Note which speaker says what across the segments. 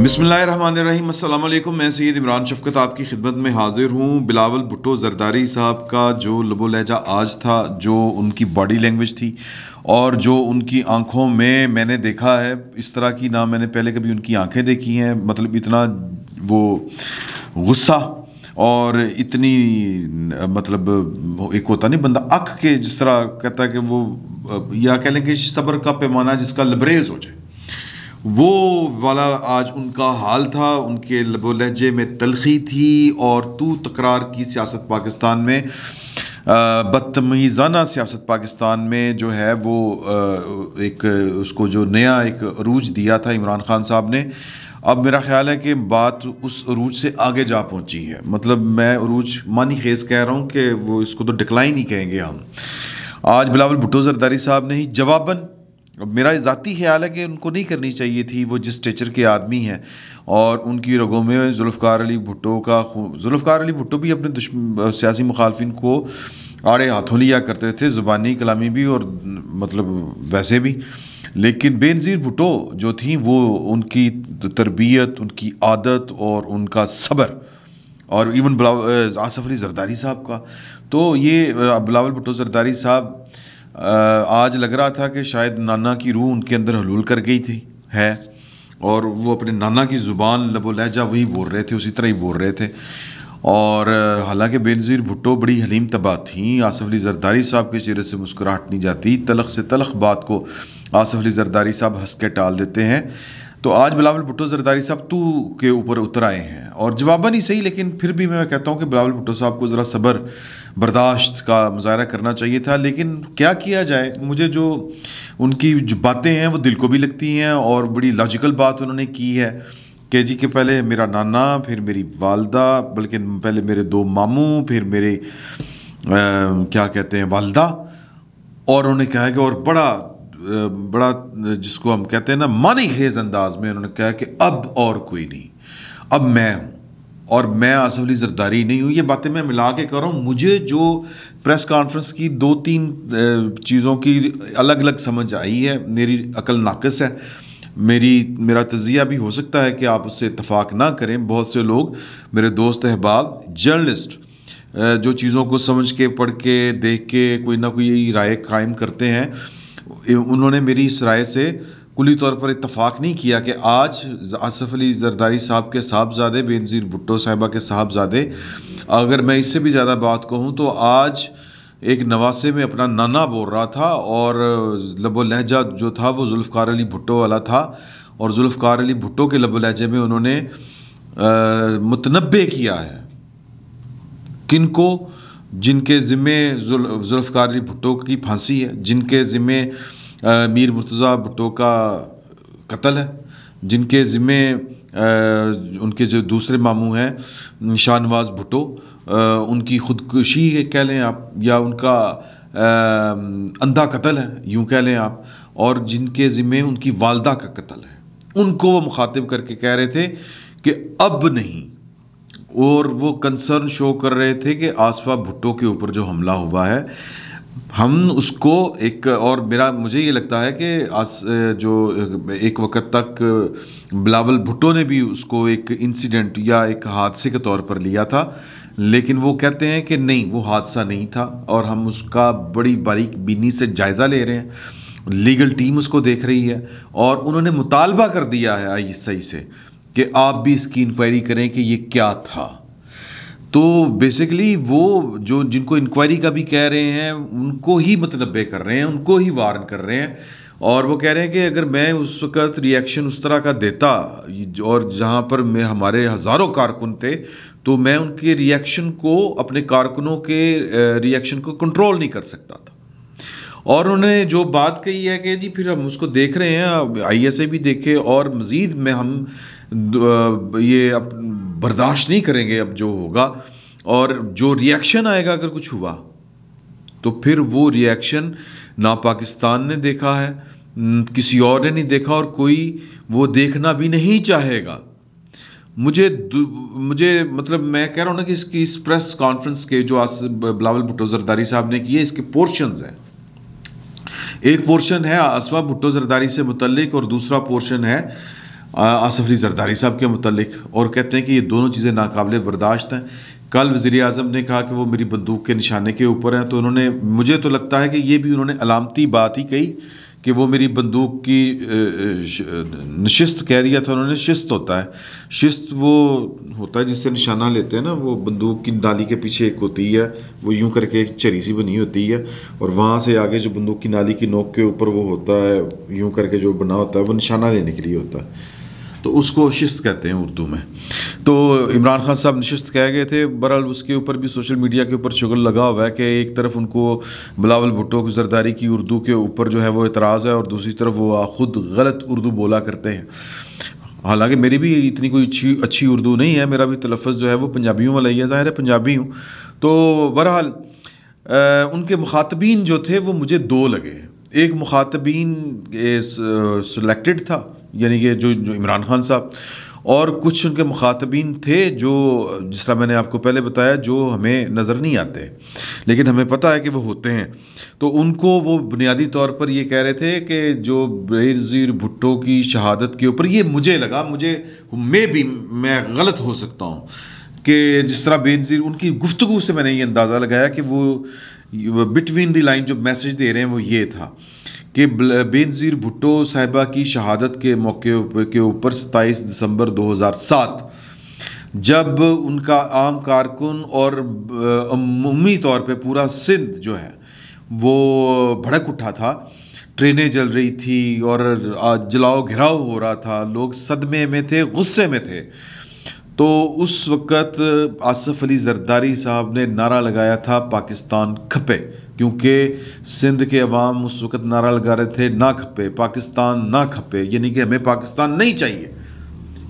Speaker 1: बिस्मिल्लाहिर्रहमानिर्रहीम, अस्सलाम वालेकुम। मैं सैयद इमरान शफ़क़त आपकी खिदमत में हाज़िर हूँ। बिलावल भुट्टो ज़रदारी साहब का जो लबो लहजा आज था, जो उनकी बॉडी लैंग्वेज थी और जो उनकी आँखों में मैंने देखा है, इस तरह की ना मैंने पहले कभी उनकी आँखें देखी हैं। मतलब इतना वो गुस्सा और इतनी मतलब एक होता नहीं बंदा अख के जिस तरह कहता है कि वो या कह लें कि सब्र का पैमाना जिसका लबरेज हो जाए, वो वाला आज उनका हाल था। उनके लबो लहजे में तलखी थी और तू तकरार की सियासत पाकिस्तान में, बदतमीज़ाना सियासत पाकिस्तान में जो है वो एक उसको जो नया एक अरूज दिया था इमरान खान साहब ने, अब मेरा ख्याल है कि बात उस अरूज से आगे जा पहुंची है। मतलब मैं अरूज मानी खेज कह रहा हूँ कि वो इसको तो डिक्लाइन ही कहेंगे हम। आज बिलावल भुट्टो ज़रदारी साहब ने ही जवाबन, मेरा ज़ाती ख्याल है कि उनको नहीं करनी चाहिए थी, वो जिस स्टेचर के आदमी हैं और उनकी रगों में जुल्फ़कार अली भुट्टो का जुल्फ़कार अली भुट्टो भी अपने सियासी मुखालफिन को आड़े हाथों लिया करते थे, ज़ुबानी कलामी भी और मतलब वैसे भी। लेकिन बेनज़ीर भुट्टो जो थी वो उनकी तरबियत, उनकी आदत और उनका सब्र, और इवन आसफ़ अली ज़रदारी साहब का, तो ये बिलावल भुट्टो ज़रदारी साहब आज लग रहा था कि शायद नाना की रूह उनके अंदर हलूल कर गई थी है, और वो अपने नाना की ज़ुबान लबो लहजा वही बोल रहे थे, उसी तरह ही बोल रहे थे। और हालांकि बेनज़ीर भुट्टो बड़ी हलीम तबाह थी, आसफ़ अली ज़रदारी साहब के चेहरे से मुस्कुराहट नहीं जाती, तलख से तलख बात को आसफ़ अली ज़रदारी साहब हंस के टाल देते हैं। तो आज बिलावल भुट्टो ज़रदारी साहब तू के ऊपर उतर आए हैं और जवाबन ही सही, लेकिन फिर भी मैं कहता हूँ कि बिलावल भुट्टो साहब को ज़रा सब्र बर्दाश्त का मुज़ाहरा करना चाहिए था। लेकिन क्या किया जाए, मुझे जो उनकी जो बातें हैं वो दिल को भी लगती हैं और बड़ी लॉजिकल बात उन्होंने की है कि जी कि पहले मेरा नाना, फिर मेरी वालदा, बल्कि पहले मेरे दो मामू, फिर मेरे क्या कहते हैं वालदा, और उन्होंने कहा कि और बड़ा जिसको हम कहते हैं ना मानी खेज अंदाज में उन्होंने कहा कि अब और कोई नहीं, अब मैं हूँ और मैं आसफ़ अली ज़रदारी नहीं हूँ। ये बातें मैं मिला के कर रहा हूँ। मुझे जो प्रेस कॉन्फ्रेंस की 2-3 चीज़ों की अलग अलग समझ आई है, मेरी अकल नाक़िस है, मेरा तज़िया भी हो सकता है कि आप उससे इत्तफ़ाक़ ना करें। बहुत से लोग मेरे दोस्त अहबाब जर्नलिस्ट जो चीज़ों को समझ के, पढ़ के, देख के कोई ना कोई राय कायम करते हैं, उन्होंने मेरी इस राय से कुली तौर पर इत्तफ़ाक़ नहीं किया कि आज आसफ़ अली ज़रदारी साहब के साहबज़ादे, बेनज़ीर भुट्टो साहिबा के साहबज़ादे, अगर मैं इससे भी ज़्यादा बात कहूँ तो आज एक नवासे में अपना नाना बोल रहा था और लबो लहजा जो था वो जुल्फ़कार अली भुट्टो वाला था, और जुल्फ़कार अली भुट्टो के लबो लहजे में उन्होंने मुतनब्बे किया है किनको, जिनके ज़िम्मे जुल्फ़कार अली भुट्टो की फांसी है, जिनके ज़िम्मे मीर मुर्तज़ा भुट्टो का कत्ल है, जिनके ज़िम्मे उनके जो दूसरे मामू हैं शाहनवाज़ भुट्टो, उनकी ख़ुदकुशी कह लें आप, या उनका अंधा कत्ल है यूँ कह लें आप, और जिनके ज़िम्मे उनकी वालदा का कत्ल है, उनको वो मुखातिब करके कह रहे थे कि अब नहीं, और वो कंसर्न शो कर रहे थे कि आसफ़ा भुट्टो के ऊपर जो हमला हुआ है हम उसको एक, और मुझे ये लगता है कि जो एक वक्त तक बिलावल भुट्टो ने भी उसको एक इंसिडेंट या एक हादसे के तौर पर लिया था, लेकिन वो कहते हैं कि नहीं, वो हादसा नहीं था और हम उसका बड़ी बारीक बीनी से जायज़ा ले रहे हैं, लीगल टीम उसको देख रही है, और उन्होंने मुतालबा कर दिया है ISI से कि आप भी इसकी इंक्वायरी करें कि ये क्या था। तो बेसिकली वो जो जिनको इंक्वायरी का भी कह रहे हैं उनको ही मतनब्बे कर रहे हैं, उनको ही वार्न कर रहे हैं, और वो कह रहे हैं कि अगर मैं उस वक़्त रिएक्शन उस तरह का देता, और जहाँ पर हमारे हज़ारों कारकुन थे, तो मैं उनके रिएक्शन को, अपने कारकुनों के रिएक्शन को कंट्रोल नहीं कर सकता था। और उन्होंने जो बात कही है कि जी फिर हम उसको देख रहे हैं, ISI भी देखे, और मज़ीद में हम ये अब बर्दाश्त नहीं करेंगे अब जो होगा, और जो रिएक्शन आएगा अगर कुछ हुआ तो फिर वो रिएक्शन ना पाकिस्तान ने देखा है, किसी और ने नहीं देखा, और कोई वो देखना भी नहीं चाहेगा। मुझे मतलब मैं कह रहा हूँ ना कि इस प्रेस कॉन्फ्रेंस के जो बिलावल भुट्टो ज़रदारी साहब ने किए, इसके पोर्शंस हैं। एक पोर्शन है आसफ़ा भुट्टो ज़रदारी से मुतल्लिक और दूसरा पोर्शन है आसिफ अली जरदारी साहब के मुतल्लिक, और कहते हैं कि ये दोनों चीज़ें नाकाबिले बर्दाश्त हैं। कल वज़ीर आज़म ने कहा कि वो मेरी बंदूक के निशाने के ऊपर हैं, तो उन्होंने, मुझे तो लगता है कि ये भी उन्होंने अलामती बात ही कही कि वो मेरी बंदूक की नशिस्त कह दिया था उन्होंने। शिस्त होता है, शिस्त वो होता है जिससे निशाना लेते हैं ना, वो बंदूक की नाली के पीछे एक होती है, वो यूं करके एक चरी सी बनी होती है, और वहाँ से आगे जो बंदूक की नाली की नोक के ऊपर वो होता है यूं करके जो बना होता है, वो निशाना लेने के लिए होता है, तो उसको शिस्त कहते हैं उर्दू में। तो इमरान खान साहब नशिस्त कह गए थे। बहरहाल उसके ऊपर भी सोशल मीडिया के ऊपर शुगल लगा हुआ है कि एक तरफ उनको बिलावल भुट्टो की जरदारी की उर्दू के ऊपर जो है वो एतराज़ है, और दूसरी तरफ वो खुद गलत उर्दू बोला करते हैं। हालांकि मेरी भी इतनी कोई अच्छी उर्दू नहीं है, मेरा भी तलफ़्फ़ुज़ जो है वो पंजाबियों वाला ही है, ज़ाहिर है पंजाबी हूँ। तो बहरहाल उनके मुखातबीन जो थे वो मुझे दो लगे। एक मुखातबीन सिलेक्टेड था, यानी कि जो इमरान खान साहब, और कुछ उनके मुखातबीन थे जो, जिस तरह मैंने आपको पहले बताया, जो हमें नज़र नहीं आते लेकिन हमें पता है कि वो होते हैं। तो उनको वो बुनियादी तौर पर ये कह रहे थे कि जो बेनज़ीर भुट्टो की शहादत के ऊपर, ये मुझे लगा, मैं गलत हो सकता हूँ कि जिस तरह बेनज़ीर, उनकी गुफ्तगू से मैंने ये अंदाज़ा लगाया कि वो बिटवीन द लाइन जो मैसेज दे रहे हैं वो ये था कि बेनज़ीर भुट्टो साहिबा की शहादत के मौके के ऊपर 27 दिसंबर 2007 जब उनका आम कारकुन और अमूमी तौर पे पूरा सिंध जो है वो भड़क उठा था, ट्रेनें जल रही थी और जलाओ घिराव हो रहा था, लोग सदमे में थे, गुस्से में थे, तो उस वक़्त आसिफ अली जरदारी साहब ने नारा लगाया था पाकिस्तान खपे, क्योंकि सिंध के अवाम उस वक़्त नारा लगा रहे थे ना खपे, पाकिस्तान ना खपे, यानी कि हमें पाकिस्तान नहीं चाहिए।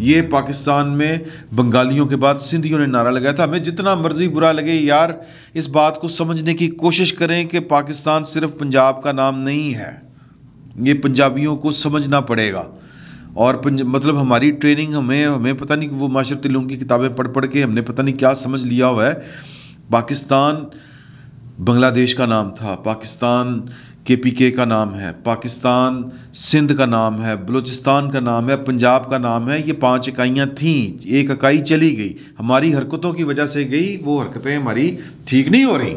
Speaker 1: ये पाकिस्तान में बंगालियों के बाद सिंधियों ने नारा लगाया था। हमें जितना मर्ज़ी बुरा लगे यार, इस बात को समझने की कोशिश करें कि पाकिस्तान सिर्फ पंजाब का नाम नहीं है, ये पंजाबियों को समझना पड़ेगा। और मतलब हमारी ट्रेनिंग, हमें पता नहीं, वो माशरती लोगों की किताबें पढ़ पढ़ के हमने पता नहीं क्या समझ लिया हुआ है। पाकिस्तान बांग्लादेश का नाम था, पाकिस्तान KPK का नाम है, पाकिस्तान सिंध का नाम है, बलूचिस्तान का नाम है, पंजाब का नाम है। ये 5 इकाइयाँ थीं, एक इकाई चली गई, हमारी हरकतों की वजह से गई, वो हरकतें हमारी ठीक नहीं हो रही।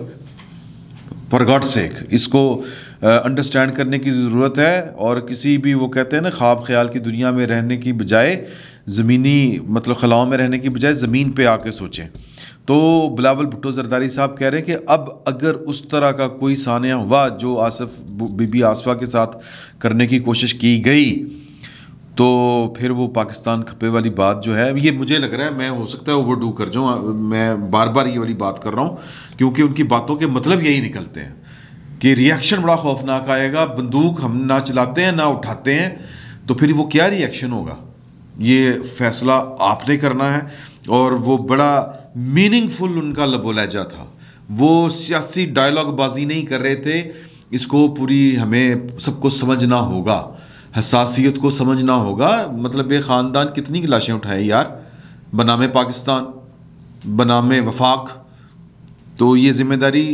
Speaker 1: फॉर गॉड सेक, इसको अंडरस्टैंड करने की ज़रूरत है। और किसी भी, वो कहते हैं ना, ख्वाब ख्याल की दुनिया में रहने की बजाय, ज़मीनी मतलब खलाओं में रहने की बजाय ज़मीन पे आके सोचें। तो बिलावल भुट्टो जरदारी साहब कह रहे हैं कि अब अगर उस तरह का कोई सानिया हुआ जो बीबी आसफा के साथ करने की कोशिश की गई, तो फिर वो पाकिस्तान खपे वाली बात जो है, ये मुझे लग रहा है, मैं हो सकता है ओवरडू कर जाऊँ, मैं बार बार ये वाली बात कर रहा हूँ, क्योंकि उनकी बातों के मतलब यही निकलते हैं कि रिएक्शन बड़ा खौफनाक आएगा। बंदूक हम ना चलाते हैं ना उठाते हैं, तो फिर वो क्या रिएक्शन होगा, ये फैसला आपने करना है। और वो बड़ा मीनिंगफुल उनका लबो लहजा था, वो सियासी डायलॉग बाजी नहीं कर रहे थे। इसको पूरी हमें सबको समझना होगा, हसासियत को समझना होगा। मतलब ये ख़ानदान कितनी लाशें उठाए यार, बनामे पाकिस्तान, बनामे वफाक। तो ये ज़िम्मेदारी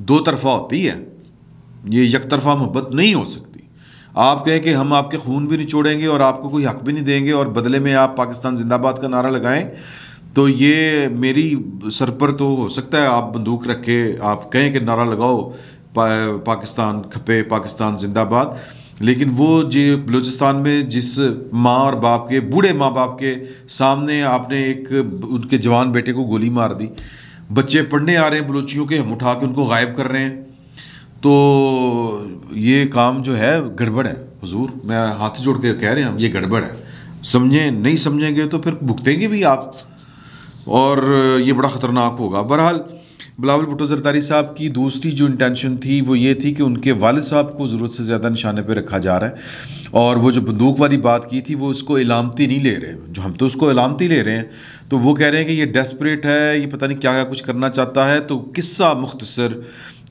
Speaker 1: दो तरफ़ा होती है, ये एक तरफ़ा मोहब्बत नहीं हो सकती। आप कहें कि हम आपके खून भी निचोड़ेंगे और आपको कोई हक भी नहीं देंगे और बदले में आप पाकिस्तान जिंदाबाद का नारा लगाएं, तो ये मेरी सर पर तो हो सकता है आप बंदूक रख के आप कहें कि नारा लगाओ पाकिस्तान खपे, पाकिस्तान जिंदाबाद, लेकिन वो जो बलूचिस्तान में जिस माँ और बाप के, बूढ़े माँ बाप के सामने आपने एक उनके जवान बेटे को गोली मार दी, बच्चे पढ़ने आ रहे हैं बलूचियों के, हम उठा के उनको गायब कर रहे हैं, तो ये काम जो है गड़बड़ है हुजूर। मैं हाथ जोड़ के कह रहे हैं हम, ये गड़बड़ है। समझें, नहीं समझेंगे तो फिर भुगतेंगे भी आप, और ये बड़ा ख़तरनाक होगा। बहरहाल बिलावल भुट्टो जरदारी साहब की दूसरी जो इंटेंशन थी वो ये थी कि उनके वालिद साहब को ज़रूरत से ज़्यादा निशाने पे रखा जा रहा है, और वो जो बंदूक वाली बात की थी वो उसको इलामती नहीं ले रहे, जो हम तो उसको इलामती ले रहे हैं। तो वो कह रहे हैं कि ये डेस्परेट है, ये पता नहीं क्या क्या कुछ करना चाहता है। तो किस्सा मुख्तसर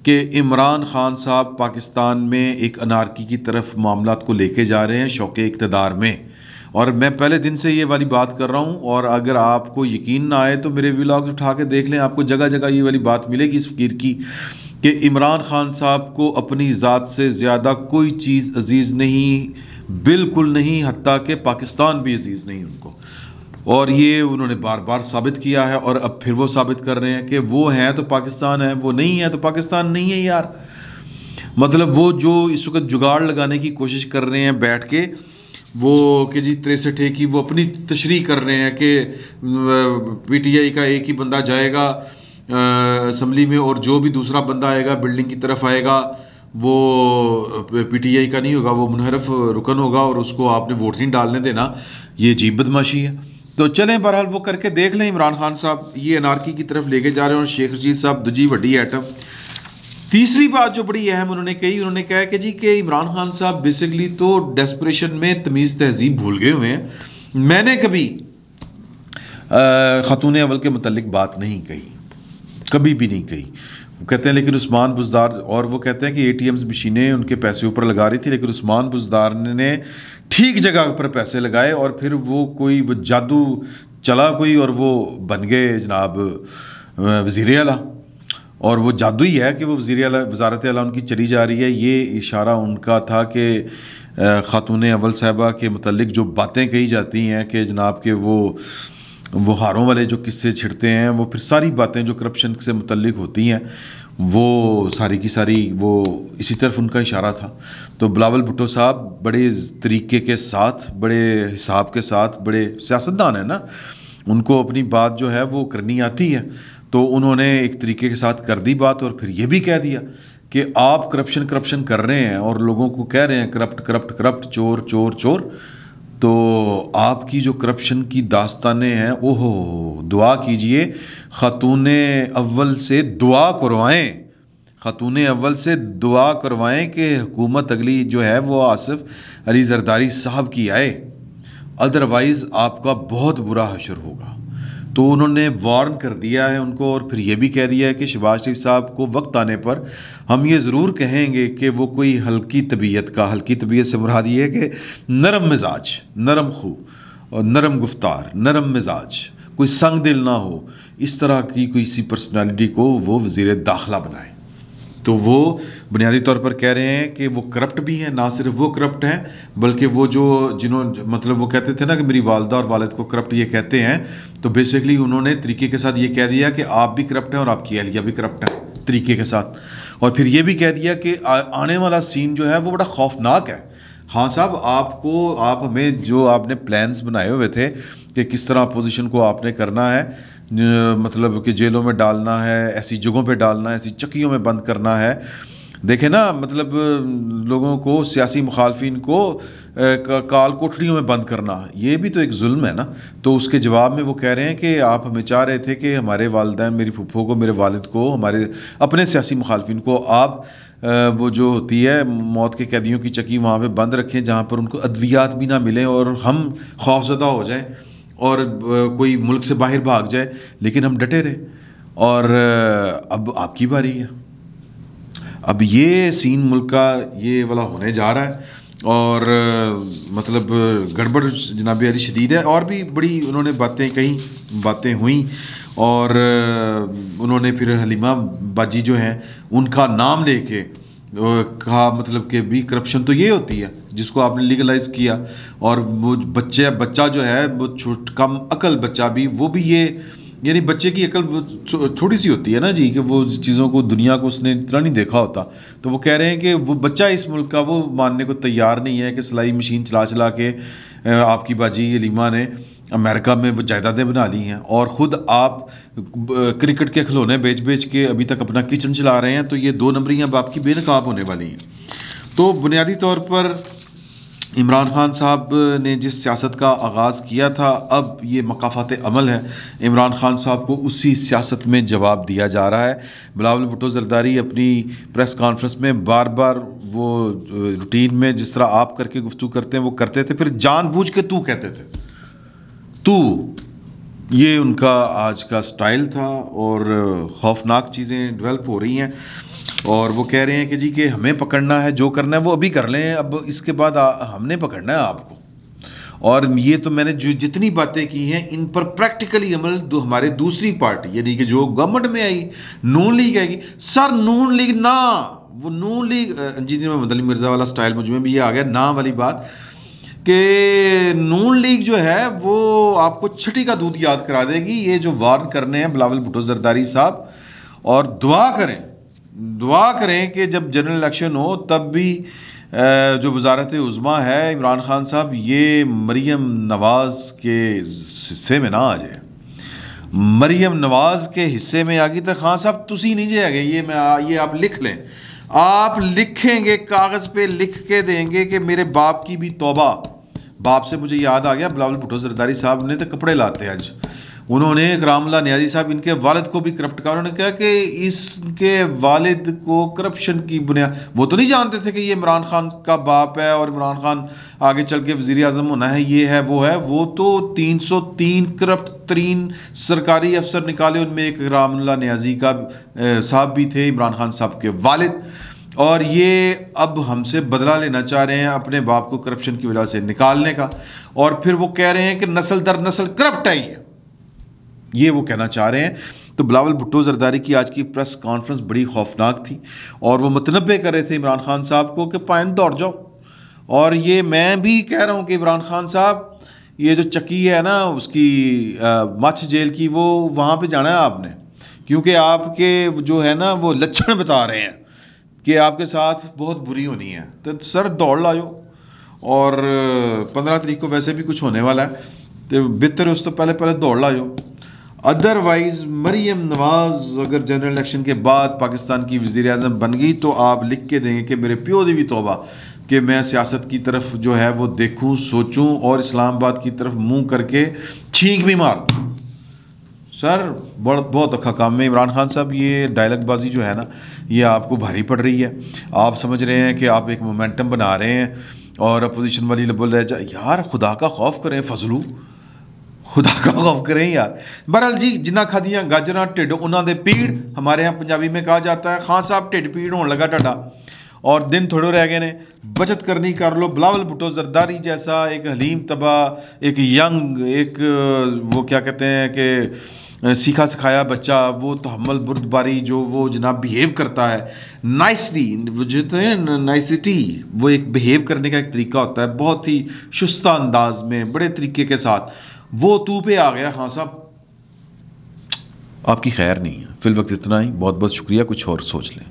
Speaker 1: कि इमरान खान साहब पाकिस्तान में एक अनारकी की तरफ मामलात को लेके जा रहे हैं शौक़े इक़्तिदार में, और मैं पहले दिन से ये वाली बात कर रहा हूँ। और अगर आपको यकीन ना आए तो मेरे व्लॉग्स उठा के देख लें, आपको जगह जगह ये वाली बात मिलेगी इस फ़कीर की कि इमरान खान साहब को अपनी ज़ात से ज़्यादा कोई चीज़ अजीज़ नहीं, बिल्कुल नहीं, हत्ता कि पाकिस्तान भी अजीज़ नहीं उनको। और ये उन्होंने बार बार साबित किया है और अब फिर वो साबित कर रहे हैं कि वो हैं तो पाकिस्तान है, वो नहीं है तो पाकिस्तान नहीं है यार। मतलब वो जो इस वक्त जुगाड़ लगाने की कोशिश कर रहे हैं बैठ के, वो कि जी 63 की वो अपनी तशरीह कर रहे हैं कि PTI का एक ही बंदा जाएगा असम्बली में और जो भी दूसरा बंदा आएगा बिल्डिंग की तरफ आएगा वो PTI का नहीं होगा, वो मुनहरफ रुकन होगा और उसको आपने वोट नहीं डालने देना। ये अजीब बदमाशी है। तो चलें बहरहाल वो करके देख लें। इमरान खान साहब ये अनारकी की तरफ लेके जा रहे हैं और शेख रशीद साहब दूजी वड्डी एटम। तीसरी बात जो बड़ी अहम उन्होंने कहा कि जी कि इमरान खान साहब बेसिकली तो डेस्परेशन में तमीज़ तहजीब भूल गए हुए हैं। मैंने कभी खातून अव्वल के मुतल्लिक बात नहीं कही, कभी भी नहीं कही। वो कहते हैं लेकिन उस्मान बुज़दार, और वो कहते हैं कि ATMs मशीनें उनके पैसे ऊपर लगा रही थी, लेकिन उस्मान बुज़दार ने ठीक जगह पर पैसे लगाए और फिर वो जादू चला कोई और वो बन गए जनाब वज़ीर आला। और वो जादू ही है कि वो वज़ारत आला उनकी चली जा रही है। ये इशारा उनका था कि खातून अव्वल साहिबा के मुतल्लिक जो बातें कही जाती हैं कि जनाब के वो हारों वाले जो किस्से छिड़ते हैं, वो फिर सारी बातें जो करप्शन से मुतल्लिक होती हैं वो सारी की सारी वो इसी तरफ उनका इशारा था। तो बिलावल भुट्टो साहब बड़े तरीके के साथ, बड़े हिसाब के साथ, बड़े सियासतदान है ना, उनको अपनी बात जो है वो करनी आती है। तो उन्होंने एक तरीके के साथ कर दी बात और फिर ये भी कह दिया कि आप करप्शन कर रहे हैं और लोगों को कह रहे हैं करप्ट, चोर चोर चोर। तो आपकी जो करप्शन की दास्तानें हैं, ओहो दुआ कीजिए, खातून अव्वल से दुआ करवाएं, खातून अव्वल से दुआ करवाएं कि हुकूमत अगली जो है वो आसिफ अली जरदारी साहब की आए, अदरवाइज़ आपका बहुत बुरा हशर होगा। तो उन्होंने वार्न कर दिया है उनको और फिर ये भी कह दिया है कि शहबाज शरीफ साहब को वक्त आने पर हम ये ज़रूर कहेंगे कि वो कोई हल्की तबीयत से मुराद ये है कि नरम मिजाज, नरम खू और नरम गुफ्तार, नरम मिजाज, कोई संग दिल ना हो, इस तरह की कोई सी पर्सनालिटी को वो वज़ीर दाखिला बनाए। तो वो बुनियादी तौर पर कह रहे हैं कि वो करप्ट भी हैं, ना सिर्फ वो करप्ट हैं बल्कि वो मतलब वो कहते थे ना कि मेरी वालदा और वालिद को करप्ट ये कहते हैं, तो बेसिकली उन्होंने तरीके के साथ ये कह दिया कि आप भी करप्ट हैं और आपकी अहलिया भी करप्ट है तरीके के साथ। और फिर ये भी कह दिया कि आने वाला सीन जो है वो बड़ा खौफनाक है। हाँ साहब, आप हमें जो आपने प्लान्स बनाए हुए थे कि किस तरह अपोजिशन को आपने करना है, मतलब कि जेलों में डालना है, ऐसी जगहों पे डालना है, ऐसी चक्कियों में बंद करना है, देखें ना, मतलब लोगों को, सियासी मुखालफिन को काल कोठरियों में बंद करना, ये भी तो एक जुल्म है ना। तो उसके जवाब में वो कह रहे हैं कि आप हमें चाह रहे थे कि हमारे वालिदैन, मेरी फूफो को, मेरे वालिद को, हमारे अपने सियासी मुखालफिन को आप वो जो होती है मौत के कैदियों की चक्की वहाँ पे बंद रखें जहाँ पर उनको अद्वियात भी ना मिलें और हम खौफजदा हो जाएं और कोई मुल्क से बाहर भाग जाए, लेकिन हम डटे रहे। और अब आपकी बारी है, अब ये सीन मुल्क का ये वाला होने जा रहा है और मतलब गड़बड़ जनाब अली शदीद है। और भी बड़ी उन्होंने बातें हुई और उन्होंने फिर हलीमा बाजी जो हैं उनका नाम लेके कहा, मतलब कि भी करप्शन तो ये होती है जिसको आपने लीगलाइज किया। और वो बच्चा जो है वो कम अकल बच्चा भी, वो भी ये, यानी बच्चे की अकल थोड़ी सी होती है ना जी, कि वो चीज़ों को, दुनिया को उसने इतना नहीं देखा होता। तो वो कह रहे हैं कि वो बच्चा इस मुल्क का वो मानने को तैयार नहीं है कि सिलाई मशीन चला के आपकी बाजी हलीमा ने अमेरिका में वो जायदादें बना ली हैं और ख़ुद आप क्रिकेट के खिलौने बेच के अभी तक अपना किचन चला रहे हैं। तो ये 2 नंबरी अब आपकी बेनकाब होने वाली हैं। तो बुनियादी तौर पर इमरान खान साहब ने जिस सियासत का आगाज़ किया था, अब ये मकाफ़ात अमल है, इमरान खान साहब को उसी सियासत में जवाब दिया जा रहा है। बिलावल भुट्टो ज़रदारी अपनी प्रेस कॉन्फ्रेंस में बार बार वो रूटीन में जिस तरह आप करके गुफ्तगू करते हैं वो करते थे, फिर जानबूझ के तू कहते थे, तू, ये उनका आज का स्टाइल था और खौफनाक चीज़ें डेवलप हो रही हैं। और वो कह रहे हैं कि जी कि हमें पकड़ना है, जो करना है वो अभी कर लें, अब इसके बाद हमने पकड़ना है आपको। और ये तो मैंने जो जितनी बातें की हैं इन पर प्रैक्टिकली अमल हमारे दूसरी पार्टी यानी कि जो गवर्नमेंट में आई, नून लीग आएगी। सर नून लीग ना, वो नून लीग इंजीनियर मोहम्मद अली मिर्ज़ा वाला स्टाइल मुझ में भी ये आ गया ना वाली बात। कि नून लीग जो है वो आपको छठी का दूध याद करा देगी। ये जो वार्न करने हैं बिलावल भुट्टो जरदारी साहब, और दुआ करें कि जब जनरल इलेक्शन हो तब भी जो वजारत उज़्मा है इमरान खान साहब, ये मरीम नवाज़ के हिस्से में ना आ जाए। मरीम नवाज़ के हिस्से में आ गई तो खान साहब तुसी नहीं जाएंगे। ये आप लिख लें, आप लिखेंगे, कागज़ पे लिख के देंगे कि मेरे बाप की भी तौबा। बाप से मुझे याद आ गया, बिलावल भुट्टो जरदारी साहब ने तो कपड़े लाते आज। उन्होंने करामुल्लाह नियाज़ी साहब इनके वालिद को भी करप्ट कहा। उन्होंने कहा कि इसके वालिद को करप्शन की बुनियाद, वो तो नहीं जानते थे कि ये इमरान खान का बाप है और इमरान खान आगे चल के वज़ीर आज़म होना है, ये है वो है। वो तो 303 करप्ट तरीन सरकारी अफसर निकाले, उनमें एक करामुल्लाह नियाज़ी का साहब भी थे, इमरान खान साहब के वालिद। और ये अब हमसे बदला लेना चाह रहे हैं अपने बाप को करप्शन की वजह से निकालने का, और फिर वो कह रहे हैं कि नस्ल दर नस्ल करप्ट है ये वो कहना चाह रहे हैं। तो बिलावल भुट्टो जरदारी की आज की प्रेस कॉन्फ्रेंस बड़ी खौफनाक थी, और वो मतनबे कर रहे थे इमरान खान साहब को कि पाइन दौड़ जाओ। और ये मैं भी कह रहा हूँ कि इमरान खान साहब, ये जो चक्की है ना उसकी मच्छ जेल की, वो वहाँ पे जाना है आपने, क्योंकि आपके जो है ना वो लक्षण बता रहे हैं कि आपके साथ बहुत बुरी होनी है। तो सर दौड़ लाओ, और 15 तारीख को वैसे भी कुछ होने वाला है, तो बेहतर उस तो पहले दौड़ लाओ। अदरवाइज़ मरीम नवाज़ अगर जनरल इलेक्शन के बाद पाकिस्तान की वज़ीर आज़म बन गई तो आप लिख के देंगे कि मेरे प्यो दी भी तौबा कि मैं सियासत की तरफ जो है वो देखूं, सोचूं और इस्लामाबाद की तरफ मुंह करके छींक भी मार दूं। सर बहुत औखा काम है इमरान खान साहब। ये डायलॉग बाजी जो है ना, ये आपको भारी पड़ रही है। आप समझ रहे हैं कि आप एक मोमेंटम बना रहे हैं और अपोजिशन वाली बोल रहे हैं यार खुदा का खौफ करें फजलू, खुदा का खौफ करें यार। बहरहाल जी, जिन्ना खादियाँ गाजर ढिड उन्होंने पीड़, हमारे यहाँ पंजाबी में कहा जाता है। खान साहब ढिड पीड़ होने लगा टाडा, और दिन थोड़े रह गए ने, बचत करनी कर लो। बिलावल भुट्टो जरदारी जैसा एक हलीम तबा, एक यंग, एक वो क्या कहते हैं कि सीखा सिखाया बच्चा, वो तहम्मुल बुर्दबारी जो वो जनाब बिहेव करता है नाइसली, जो नाइसिटी, वो एक बिहेव करने का एक तरीका होता है बहुत ही शुस्ता अंदाज में, बड़े तरीके के साथ, वो तू पे आ गया। हाँ साहब आपकी खैर नहीं है। फिल वक्त इतना ही, बहुत बहुत शुक्रिया। कुछ और सोच लें।